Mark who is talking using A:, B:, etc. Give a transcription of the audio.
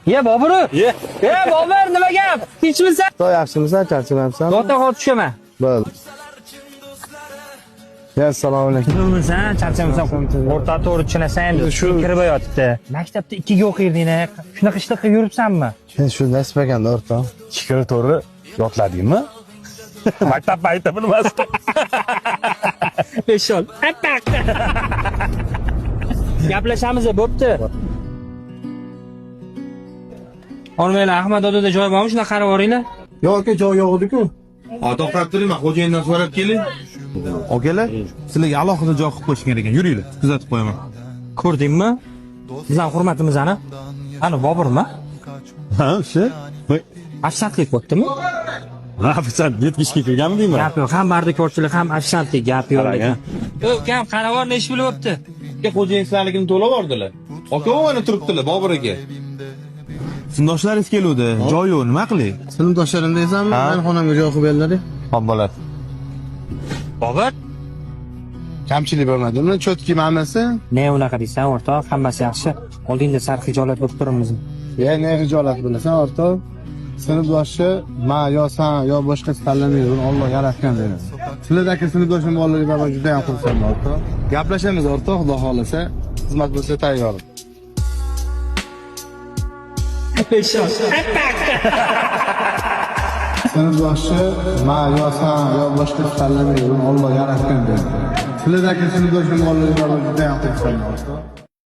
A: Ye Bobur. Ye Bobur, nima gap? Tinchmisan?
B: To'y yaxshimisan, charchamayapsan?
A: Dota qotishaman.
B: Bo'ldi. Assalomu alaykum.
A: Nurmisan, charchamisan. O'rta to'g'ri tushunasan endi. Shu kirib yotibdi. Maktabda 2 ga o'qirding-a. Shunaqa ishlar qilib yuribsanmi?
B: Men shu nasib ekanda o'rta.
C: Chikiri to'g'ri yodladingmi? Maktab bilmasdim.
A: Beshol. Atak. Gaplashamiz, bo'pti. Ormanglar Ahmad odada joy bormi? Shuna qarab oringlar.
B: Yo'q aka, joy yo'q edi-ku.
D: To'xtab turinglar, xo'jayindan so'rab keling.
B: Akalar,
D: Sizlarga alohida joy qilib qo'yishgan ekan. Yuringlar, kuzatib qo'yaman.
A: Ko'rdingmi? Bizning hurmatimizni ana Boburmi?
C: Ha, o'sha.
A: Afsantlik bo'ptimi?
C: Afsant 70 ga kirganmi deyman?
A: Gap yo'q, ham mardikorchilik, ham afsantlik gap yo'q. Ukam qaravor nechi pul bo'pti?
D: Xo'jayin sizlarligini to'lab bordilar. Aka o'g'ani turibdilar, Bobur aka. Sindoshlarimiz keluvdi. Joy yo'q, nima qilay?
B: sinfdoshlarim deysanmi? Men xonamga joy qilib berdilar.
D: Xo'p bo'ladi.
A: Bobur?
B: Kamchilik bo'lmadimi? Cho'tki ma'masi?
A: Ne unaqa deysan, o'rtoq, hammasi yaxshi. Oldingda sar hijolat bo'lib turibmiz.
B: Ne hijolat bilasan, o'rtoq? Sinfdoshi ma yo san yo boshqasi tanlamaydi. Uni Alloh yaratgan dedi. Sizlardagi sinfdoshim bolalarga juda ham xursandman, o'rtoq. Gaplashamiz, o'rtoq, Xudo xolasa. Xizmat bo'lsa tayyor. Sinfdoshi ma yo san yo boshqasi tanlamaydi. Uni Alloh yaratgan dedi. Sizlardagi sinfdoshim bolalarga juda ham xursandman, o'rtoq.